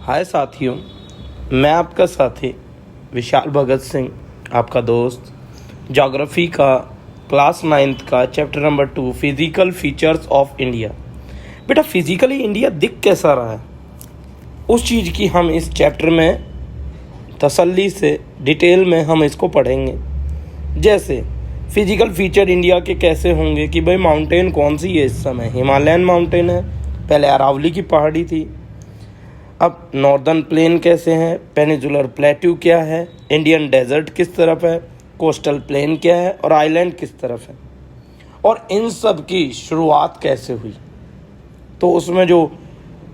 हाय साथियों, मैं आपका साथी विशाल भगत सिंह, आपका दोस्त। ज्योग्राफी का क्लास 9th का chapter number 2 physical features of India. बेटा, फिज़िकली इंडिया दिख कैसा रहा है, उस चीज़ की हम इस चैप्टर में तसल्ली से डिटेल में हम इसको पढ़ेंगे। जैसे फिज़िकल फीचर इंडिया के कैसे होंगे कि भाई माउंटेन कौन सी है इस समय। हिमालयन माउंटेन है, पहले अरावली की पहाड़ी थी। अब नॉर्दर्न प्लेन कैसे हैं, पेनिनसुलर प्लेट्यू क्या है, इंडियन डेजर्ट किस तरफ है, कोस्टल प्लेन क्या है और आइलैंड किस तरफ है, और इन सब की शुरुआत कैसे हुई। तो उसमें जो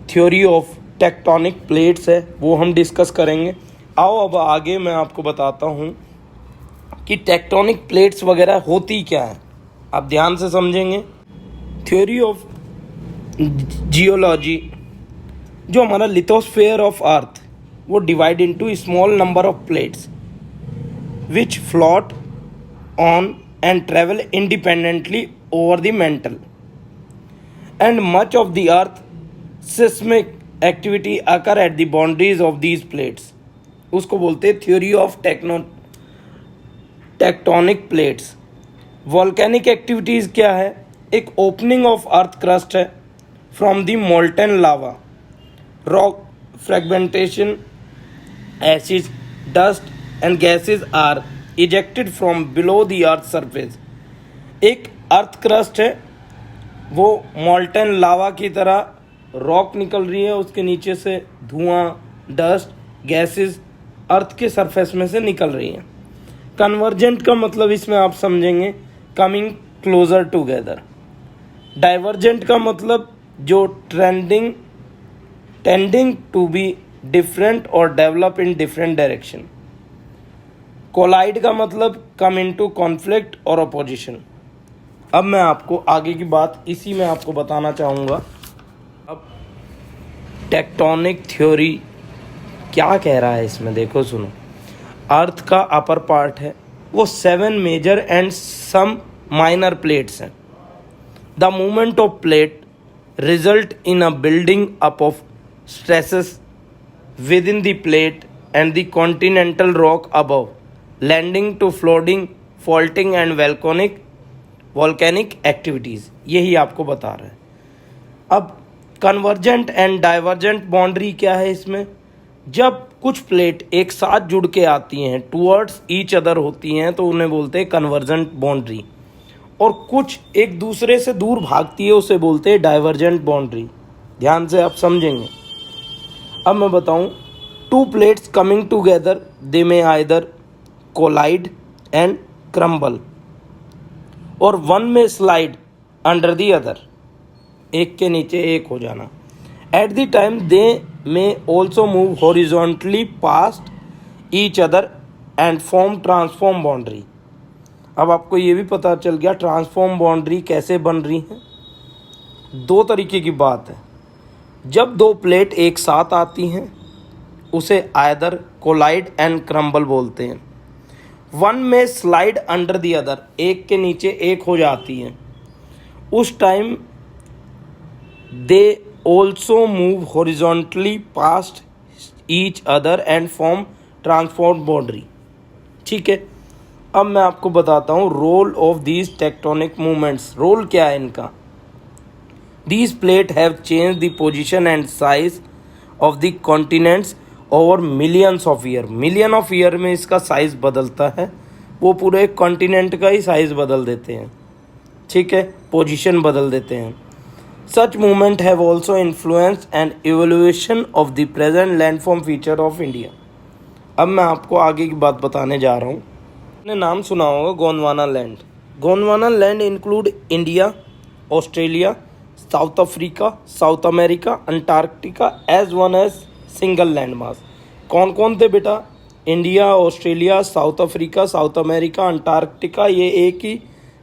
थ्योरी ऑफ टेक्टोनिक प्लेट्स है वो हम डिस्कस करेंगे। आओ अब आगे मैं आपको बताता हूँ कि टेक्टोनिक प्लेट्स वगैरह होती क्या है। आप ध्यान से समझेंगे। थ्योरी ऑफ जियोलॉजी, जो हमारा लिथोस्फेयर ऑफ अर्थ, वो divide into small number of plates which float on and travel independently over the mental and much of the earth seismic activity occur at the boundaries of these plates. उसको बोलते हैं theory of tectonic plates. Volcanic activities क्या है? एक opening of earth crust है from the molten lava, rock fragmentation, ashes, dust and gases are ejected from below the earth surface। एक earth crust है, वो मोल्टेन लावा की तरह रॉक निकल रही है, उसके नीचे से धुआं, डस्ट, गैसेस अर्थ के सरफेस में से निकल रही हैं। कन्वर्जेंट का मतलब इसमें आप समझेंगे कमिंग क्लोजर टुगेदर। डाइवर्जेंट का मतलब जो टेंडिंग टू बी डिफरेंट और develop in different direction. Collide का मतलब कम इनटू कॉन्फ्लिक्ट और अपोजिशन। अब मैं आपको आगे की बात इसी में आपको बताना चाहूँगा। अब टेक्टोनिक थ्योरी क्या कह रहा है इसमें, देखो सुनो। अर्थ का अपर पार्ट है, वो 7 major and some minor plates हैं। The movement of plate result in a building up of stresses within the plate and the continental rock above, lending to flooding, faulting and volcanic activities। यही आपको बता रहा है। अब convergent and divergent boundary क्या है इसमें? जब कुछ प्लेट एक साथ जुड़ के आती हैं, टूवर्ड्स ईच अदर होती हैं, तो उन्हें बोलते हैं कन्वर्जेंट बाउंड्री, और कुछ एक दूसरे से दूर भागती है, उसे बोलते हैं डाइवर्जेंट बाउंड्री। ध्यान से आप समझेंगे। अब मैं बताऊं, 2 प्लेट्स कमिंग टुगेदर दे में आइदर कोलाइड एंड क्रम्बल, और वन में स्लाइड अंडर द अदर, एक के नीचे एक हो जाना। एट द टाइम दे में also move horizontally past each other and form transform boundary. अब आपको ये भी पता चल गया ट्रांसफॉर्म बाउंड्री कैसे बन रही है। 2 तरीके की बात है। जब 2 प्लेट एक साथ आती हैं उसे आइदर कोलाइड एंड क्रम्बल बोलते हैं। वन में स्लाइड अंडर द अदर, एक के नीचे एक हो जाती हैं, उस time they also move horizontally past each other and form transform boundary. ठीक है। अब मैं आपको बताता हूँ role of these tectonic movements. Role क्या है इनका? These plates have changed the position and size of the continents over millions of years। Million of year में इसका साइज़ बदलता है, वो पूरे कॉन्टिनेंट का ही साइज़ बदल देते हैं। ठीक है, पोजीशन बदल देते हैं। Such movement have also influenced and evaluation of the present landform feature of India। अब मैं आपको आगे की बात बताने जा रहा हूँ। आपने नाम सुना होगा Gondwana land. Gondwana land include India, Australia, South Africa, South America, Antarctica as one as single land mass. कौन कौन थे बेटा? India, Australia, South Africa, South America, Antarctica, ये एक ही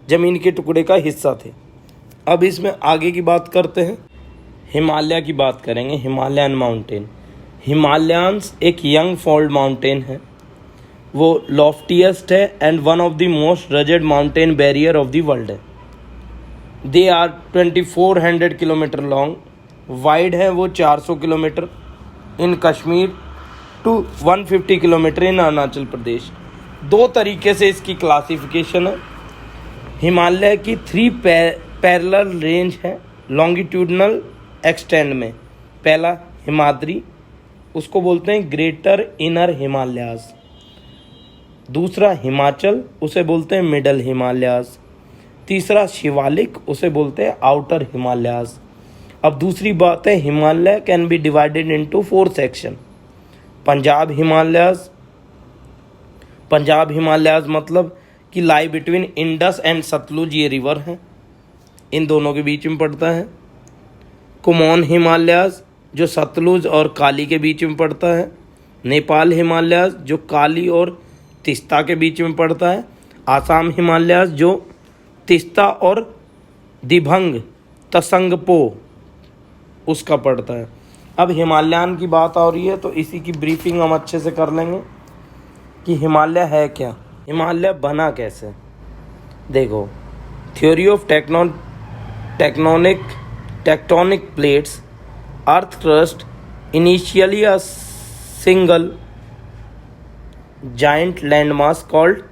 ज़मीन के टुकड़े का हिस्सा थे। अब इसमें आगे की बात करते हैं। हिमालय की बात करेंगे। हिमालयन माउंटेन। हिमालयंस एक यंग फोल्ड माउंटेन है, वो लॉफ्टीएस्ट है and one of the most rugged mountain barrier of the world है। They are 2400 kilometre long, wide है वो 400 kilometre, in Kashmir to 150 kilometre in Arunachal Pradesh. दो तरीके से इसकी क्लासिफिकेशन है। हिमालय की 3 पैरेलल रेंज है लॉन्गिट्यूडनल एक्सटेंड में। पहला हिमाद्री, उसको बोलते हैं ग्रेटर इनर हिमालयाज। दूसरा हिमाचल, उसे बोलते हैं मिडल हिमालयाज। तीसरा शिवालिक, उसे बोलते हैं आउटर हिमालयाज। अब दूसरी बात है, Himalaya can be divided into 4 section. Punjab Himalayas, Punjab Himalayas मतलब कि lie between Indus and Sutlej, ये रिवर है, इन दोनों के बीच में पड़ता है। कुमाऊन हिमालयाज जो सतलुज और काली के बीच में पड़ता है। नेपाल हिमालयाज जो काली और तिस्ता के बीच में पड़ता है। आसाम हिमालयाज जो तिस्ता और दिभंग तसंगपो उसका पड़ता है। अब हिमालयन की बात आ रही है तो इसी की ब्रीफिंग हम अच्छे से कर लेंगे कि हिमालय है क्या, हिमालय बना कैसे। देखो, theory of tectonic plates, earth crust initially a single giant landmass called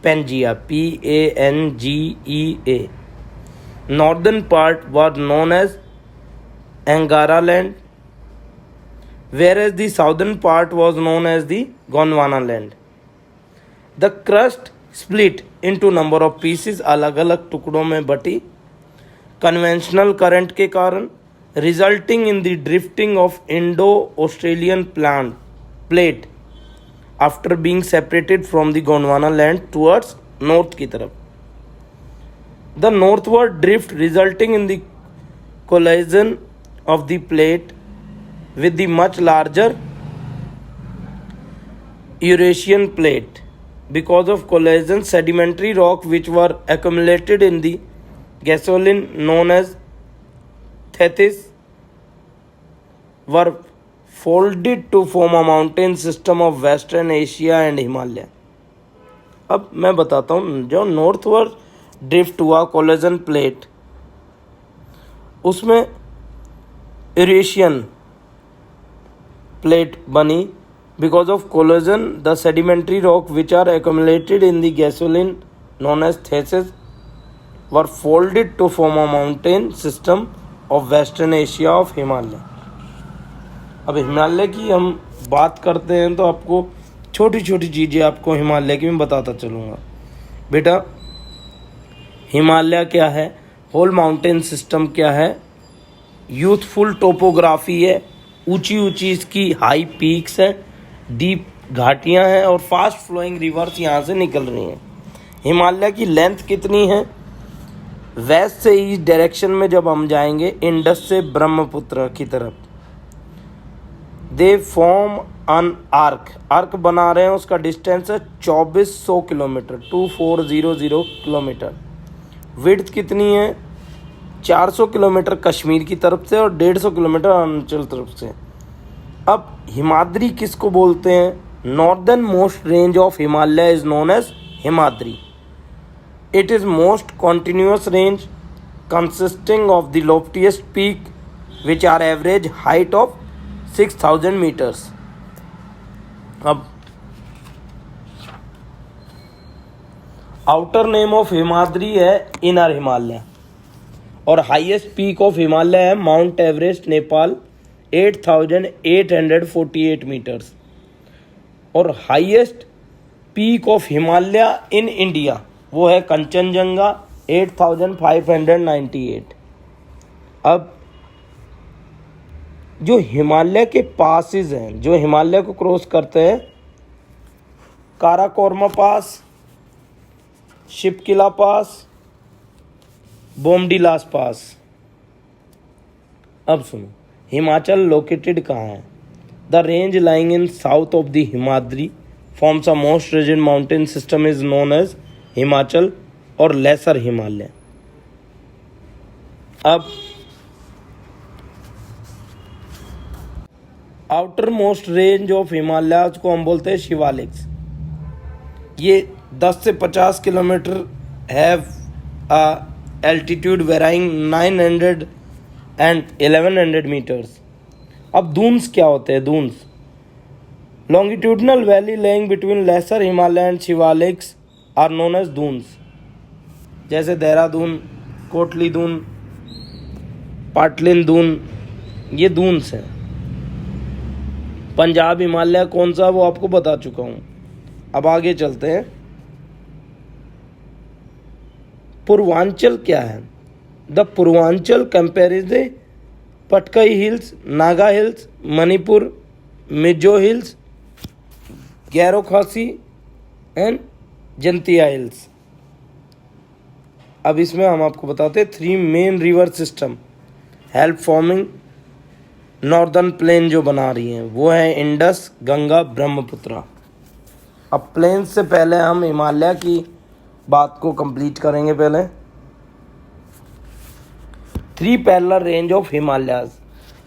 Pangea, Pangea. Northern part was known as Angara land, whereas the southern part was known as the Gondwana land. The crust split into number of pieces, अलग अलग टुकड़ों में बटी conventional current के कारण, resulting in the drifting of Indo-Australian plate after being separated from the Gondwana land towards north की तरफ। The northward drift resulting in the collision of the plate with the much larger Eurasian plate. Because of collision, sedimentary rock which were accumulated in the gasoline known as Tethys were folded to form a mountain system of Western Asia and Himalaya। अब मैं बताता हूँ, जो northward drift हुआ collision plate, उसमें Eurasian plate बनी। Because of collision the sedimentary rock which are accumulated in the gasoline known as Tethys were folded to form a mountain system of Western Asia of Himalaya। अब हिमालय की हम बात करते हैं तो आपको छोटी छोटी चीज़ें आपको हिमालय की मैं बताता चलूँगा। बेटा, हिमालय क्या है, होल माउंटेन सिस्टम क्या है, यूथफुल टोपोग्राफी है, ऊंची ऊंची इसकी हाई पीक्स हैं, डीप घाटियां हैं और फास्ट फ्लोइंग रिवर्स यहाँ से निकल रही हैं। हिमालय की लेंथ कितनी है, वेस्ट से ईस्ट डायरेक्शन में जब हम जाएंगे इंडस से ब्रह्मपुत्र की तरफ, दे फॉर्म अन आर्क बना रहे हैं। उसका डिस्टेंस है 2400 किलोमीटर, 2400 किलोमीटर। विड्थ कितनी है, 400 किलोमीटर कश्मीर की तरफ से और 150 किलोमीटर अरुणाचल तरफ से। अब हिमाद्री किसको बोलते हैं, northern most range of Himalaya is known as Himadri. It is most continuous range consisting of the loftiest peak which are average height of 6000 meters. अब आउटर नेम ऑफ हिमाद्री है इनर हिमालय और हाईएस्ट पीक ऑफ हिमालय है माउंट एवरेस्ट नेपाल 8848 मीटर्स। और highest peak of Himalaya in India वो है कंचनजंगा 8598। अब जो हिमालय के पासेस हैं, जो हिमालय को क्रॉस करते हैं, काराकोरम पास, शिपकिला पास, बोमडिलास पास। अब सुनो, हिमाचल लोकेटेड कहाँ है? The range lying in south of the Himadri forms a most rigid mountain system is known as Himachal और लेसर हिमालय। अब outermost range of Himalayas को हम बोलते हैं शिवालिक्स। ये 10 से 50 kilometre have altitude varying 900 and 1100 meters अब दून्स क्या होते हैं? Doons longitudinal valley lying between lesser Himalaya and Shivaliks are known as Doons. जैसे देहरादून, कोटली दून, पाटलिन दून, ये दून्स हैं। पंजाब हिमालय कौन सा, वो आपको बता चुका हूं। अब आगे चलते हैं। पूर्वांचल क्या है? The Purvanchal comparison Patkai hills, Naga hills, Manipur, Mizo hills, Garo Khasi and Jaintia hills. अब इसमें हम आपको बताते हैं 3 main river system help forming northern plain जो बना रही हैं, वो है इंडस, गंगा, ब्रह्मपुत्र। अब प्लेन से पहले हम हिमालय की बात को कंप्लीट करेंगे। पहले 3 पैरेलल रेंज ऑफ हिमालयाज,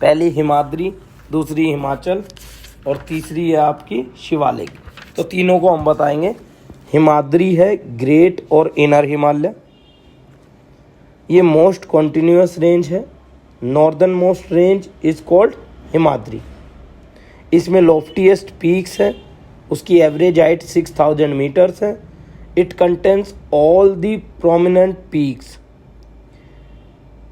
पहली हिमाद्री, दूसरी हिमाचल और तीसरी है आपकी शिवालिक। तो तीनों को हम बताएंगे। हिमाद्री है ग्रेट और इनर हिमालय, ये मोस्ट कॉन्टिन्यूस रेंज है। Northern most range is called Himadri. इसमें लॉफ्टीएस्ट पीक्स है, उसकी एवरेज हाइट 6000 मीटर्स है। It contains all the prominent peaks.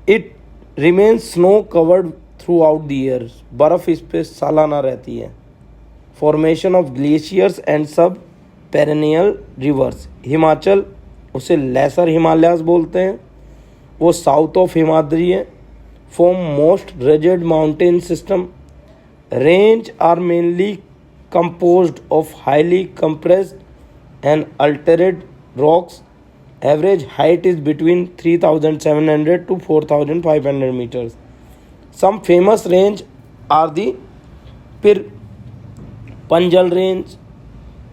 It remains snow covered through out the year, बर्फ इस पे सालाना रहती है। फॉर्मेशन ऑफ ग्लेशियर्स एंड सब पेरेनियल रिवर्स। हिमाचल उसे लेसर हिमालयाज बोलते हैं, वो साउथ ऑफ हिमाद्री है। Form most rigid mountain system. Range are mainly composed of highly compressed and altered rocks. Average height is between 3700 to 4500 meters. Some famous range are the Pir Panjal range,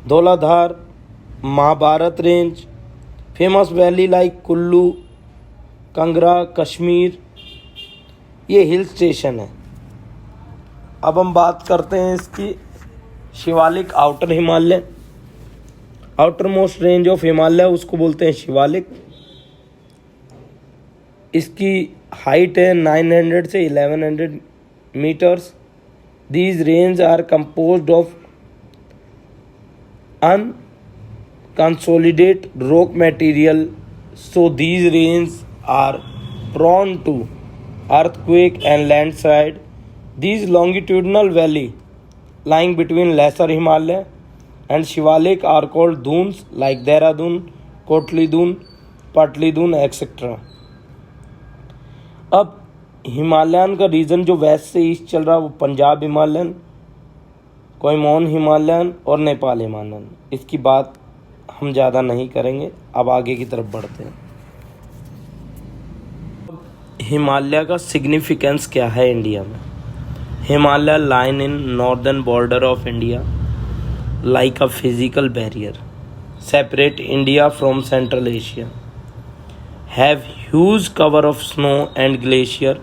Dholadhar, Mahabharat range. Famous valley like Kullu, Kangra, Kashmir, ये hill station है। अब हम बात करते हैं इसकी Shivalik outer Himalaya. Outer most range of Himalaya उसको बोलते हैं शिवालिक। इसकी हाइट है 900 से 1100 metres. These range are composed of unconsolidated rock material, so these range are prone to earthquake and landslide. These longitudinal valley lying between lesser Himalaya and Shivalik are called dunes like Dehradun, Kotli Dun, Patli Dun, etc. अब Himalayan का reason जो waste से east चल रहा है वो Punjab Himalayan, कोहिमोन Himalayan और Nepal Himalayan. इसकी बात हम ज़्यादा नहीं करेंगे। अब आगे की तरफ बढ़ते हैं। हिमालय का सिग्निफिकेंस क्या है इंडिया में? Himalaya line in northern border of India like a physical barrier separate India from Central Asia, have huge cover of snow and glacier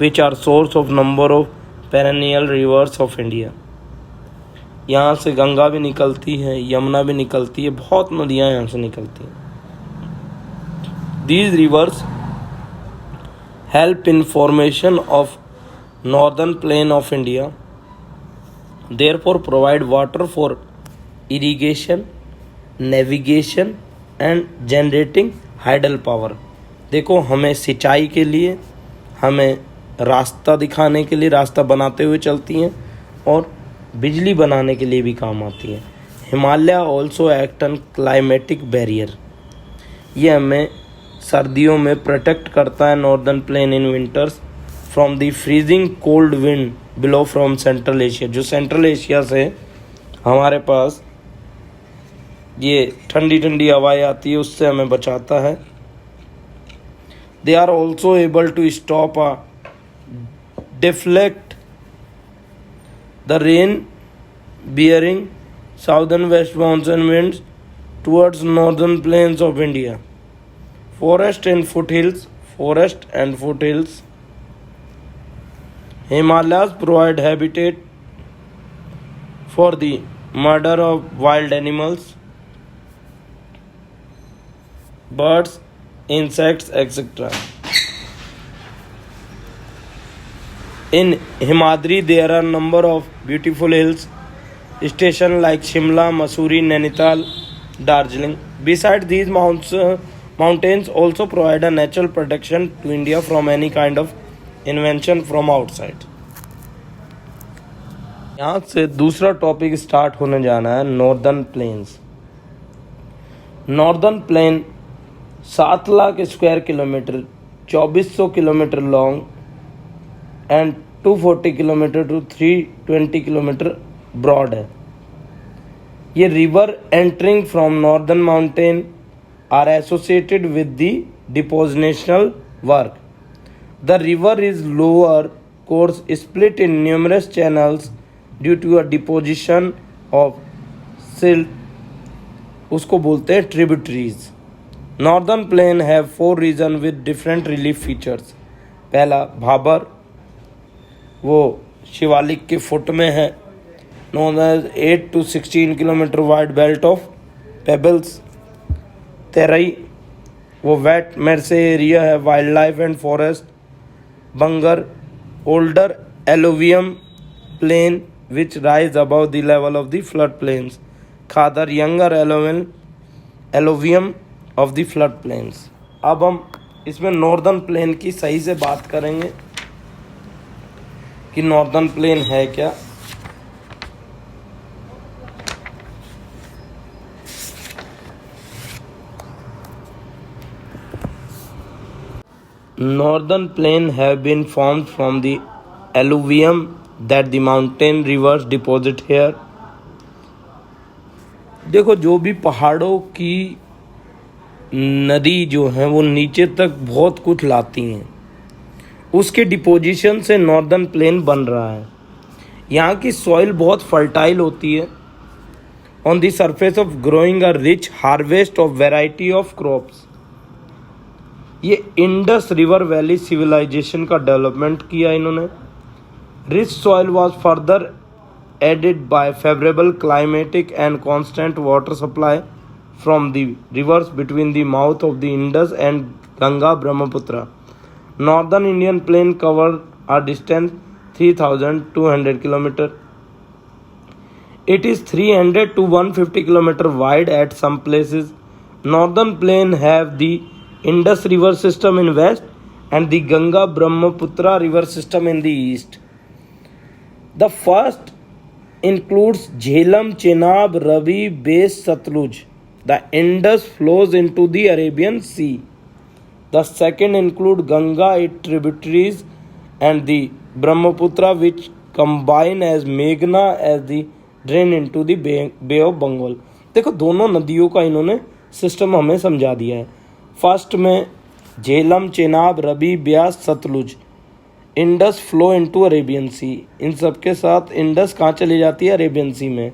which are source of number of perennial rivers of India. यहाँ से गंगा भी निकलती है, यमुना भी निकलती है, बहुत नदियाँ यहाँ से निकलती हैं। These rivers help in formation of northern plain of India, therefore provide water for irrigation, navigation and generating hydel power। देखो, हमें सिंचाई के लिए, हमें रास्ता दिखाने के लिए, रास्ता बनाते हुए चलती हैं और बिजली बनाने के लिए भी काम आती हैं। Himalaya also act an climatic barrier, ये हमें सर्दियों में प्रोटेक्ट करता है northern plain in winters from the freezing cold wind below from Central Asia. जो सेंट्रल एशिया से हमारे पास ये ठंडी ठंडी हवाएं आती है, उससे हमें बचाता है। They are also able to stop a deflect the rain bearing southern west monsoon winds towards northern plains of India. Forest and foothills. Himalayas provide habitat for the murder of wild animals, birds, insects, etc. In Himadri, there are number of beautiful hills station like Shimla, Mussoorie, Nainital, Darjeeling. Besides these mountains also provide a natural protection to India from any kind of invention from outside. यहाँ से दूसरा topic start होने जाना है northern plains. Northern plain 7 lakh square kilometer, 2400 kilometre long and 240 kilometer to 320 kilometer broad है. ये river entering from northern mountain are associated with the depositional work. The river is lower course split in numerous channels due to a deposition of silt, उसको बोलते हैं tributaries. Northern plain have 4 region with different relief features. पहला भाबर, वो शिवालिक के foot में है, known as 8 to 16 kilometre wide belt of pebbles. Terai, वो wet marshy area है, wildlife and forest. Bhangar, older alluvium plain which rise above the level of the flood plains. Khadar, younger alluvium of the flood plains. अब हम इसमें northern plain की सही से बात करेंगे कि नॉर्दर्न प्लेन है क्या. Northern plain have been formed from the alluvium that the mountain rivers deposit here. देखो, जो भी पहाड़ों की नदी जो है वो नीचे तक बहुत कुछ लाती हैं, उसके डिपोजिशन से नॉर्दर्न प्लेन बन रहा है. यहाँ की सॉइल बहुत फर्टाइल होती है. On the surface of growing a rich harvest of variety of crops. ये इंडस रिवर वैली सिविलाइजेशन का डेवलपमेंट किया इन्होंने. Rich soil was further added by favourable climatic and constant water supply from the rivers between the mouth of the Indus and Ganga Brahmaputra. Northern Indian plain cover a distance 3200 kilometer. It is 300 to 150 kilometer wide at some places. Northern plain have the Indus river system in west and the Ganga Brahmaputra river system in the east. The first includes Jhelum, Chenab, Ravi, Base, Satluj. The Indus flows into the Arabian Sea. The second include Ganga, its tributaries, and the Brahmaputra, which combine as Meghna as the drain into the Bay of Bengal. देखो, दोनों नदियों का इन्होंने system हमें समझा दिया है. First में Jhelum, Chenab, Ravi, Beas, Sutlej. Indus flow into Arabian Sea. इन सब के साथ इंडस कहाँ चली जाती है? अरेबियन सी में.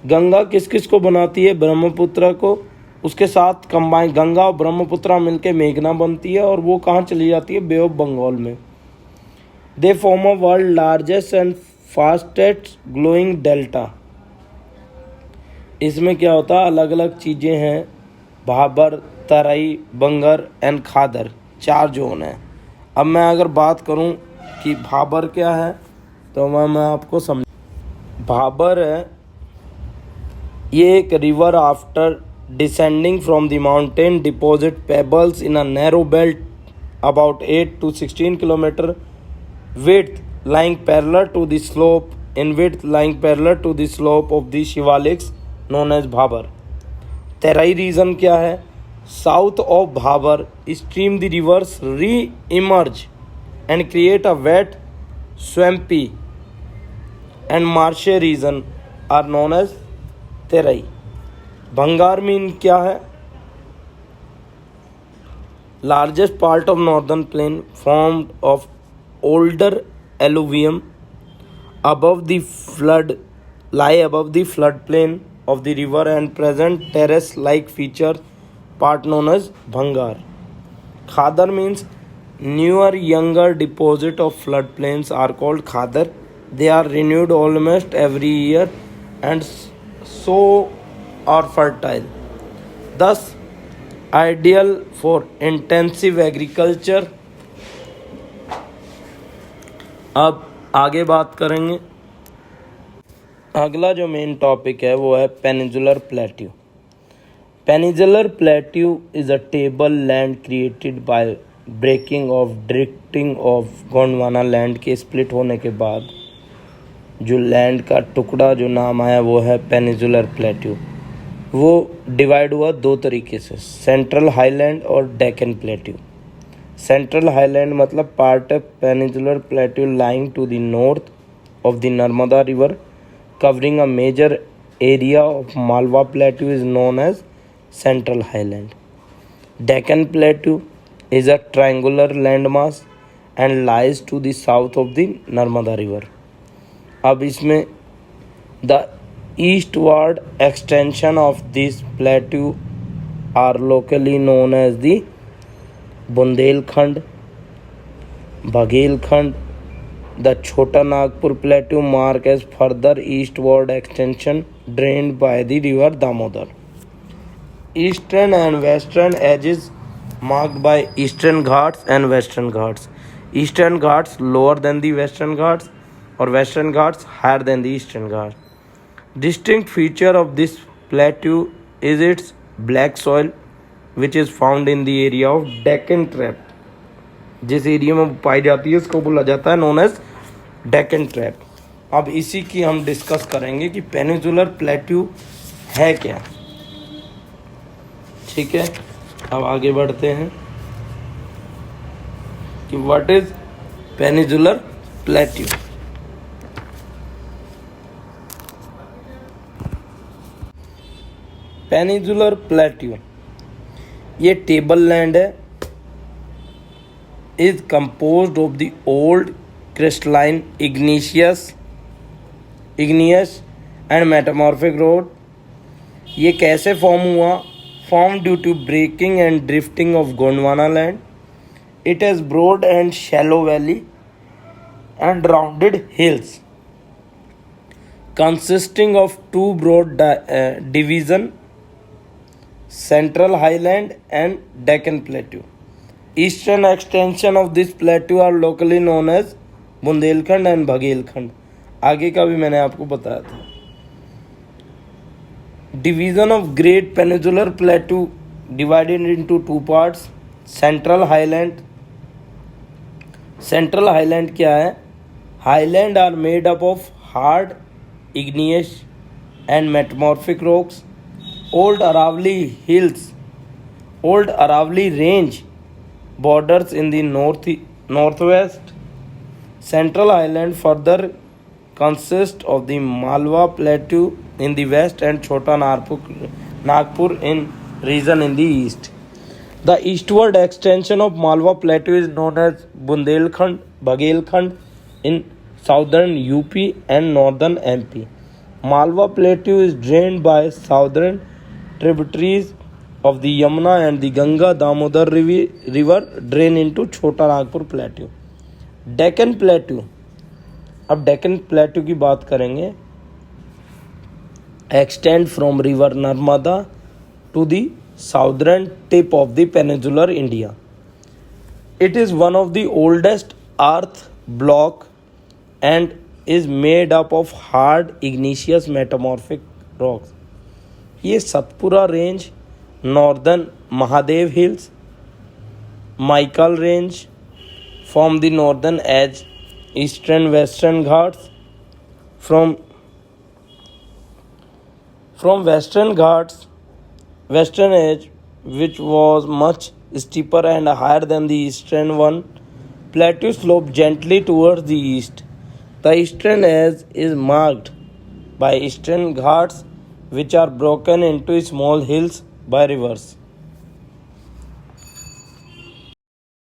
गंगा किस किस को बनाती है? ब्रह्मपुत्र को. उसके साथ कंबाइन गंगा और ब्रह्मपुत्र मिलके मेघना बनती है और वो कहाँ चली जाती है? बे ऑफ बंगाल में. They form a world largest and fastest glowing delta. इसमें क्या होता है? अलग अलग चीज़ें हैं. भाबर, तराई, बंगर एंड खादर, 4 जोन है. अब मैं अगर बात करूं कि भाबर क्या है तो मैं आपको समझ. भाबर है, ये एक river after descending from the mountain deposit pebbles in a narrow belt about 8 to 16 kilometer width lying parallel to the slope in width lying parallel to the slope of the Shivaliks known as Bhabar. Terai region क्या है? South of Bhabar stream the rivers re-emerge and create a wet, swampy and marshy region are known as Terai. भंगार mean क्या है? Largest part of northern plain formed of older alluvium above the flood lie above the floodplain of the river and present terrace-like feature part known as Bhangar. Khadar means newer younger deposit of floodplains are called Khadar. They are renewed almost every year and so are fertile. Thus ideal for intensive agriculture. अब आगे बात करेंगे। अगला जो main topic है वो है peninsular plateau. Peninsular plateau is a table land created by breaking of drifting of Gondwana land के स्प्लिट होने के बाद जो लैंड का टुकड़ा जो नाम आया वो है पेनिनसुलर प्लेट्यू। वो डिवाइड हुआ दो तरीके से, सेंट्रल हाईलैंड और डेक्कन प्लेट्यू। सेंट्रल हाईलैंड मतलब part of peninsular plateau lying to the north of the Narmada river covering a major area of Malwa Plateau is known as Central Highland. Deccan Plateau is a triangular landmass and lies to the south of the Narmada River. अब इसमें the eastward extension of this plateau are locally known as the Bundelkhand, Baghelkhand. The Chota Nagpur Plateau mark as further eastward extension drained by the river Damodar. Eastern and western edges marked by Eastern Ghats and Western Ghats. Eastern Ghats lower than the Western Ghats or Western Ghats higher than the Eastern Ghats. Distinct feature of this plateau is its black soil which is found in the area of Deccan Trap. जिस area में पाई जाती है उसको बोला जाता है known as Deccan trap. अब इसी की हम डिस्कस करेंगे कि पेनिनसुलर प्लेट्यू है क्या। ठीक है, अब आगे बढ़ते हैं कि what is peninsular plateau. Peninsular plateau ये टेबल लैंड है, is composed of the old crystalline igneous and metamorphic rock। ये कैसे फॉर्म हुआ? Form due to breaking and drifting of Gondwana land. It has broad and shallow valley and rounded hills consisting of two broad division, Central Highland and Deccan Plateau. Eastern extension of this plateau are locally known as Bundelkhand and Baghelkhand. आगे का भी मैंने आपको बताया था। Division of great peninsular plateau divided into two parts. Central highland. Central highland क्या है? Highland are made up of hard igneous and metamorphic rocks. Old Aravalli Hills, Old Aravalli Range borders in the northwest. Central Highland further consists of the Malwa Plateau in the west and Chota Nagpur in region in the east. The eastward extension of Malwa Plateau is known as Bundelkhand, Baghelkhand in southern UP and northern MP. Malwa Plateau is drained by southern tributaries of the Yamuna and the Ganga Damodar river drain into Chota Nagpur Plateau. Deccan Plateau, अब Deccan Plateau की बात करेंगे, extend from river Narmada to the southern tip of the peninsular India. It is one of the oldest earth block and is made up of hard igneous metamorphic rocks. ये Satpura range, northern Mahadev hills, Michael range form the northern edge, eastern western ghats. From western ghats, western edge, which was much steeper and higher than the eastern one, plateau sloped gently towards the east. The eastern edge is marked by eastern ghats which are broken into small hills by rivers.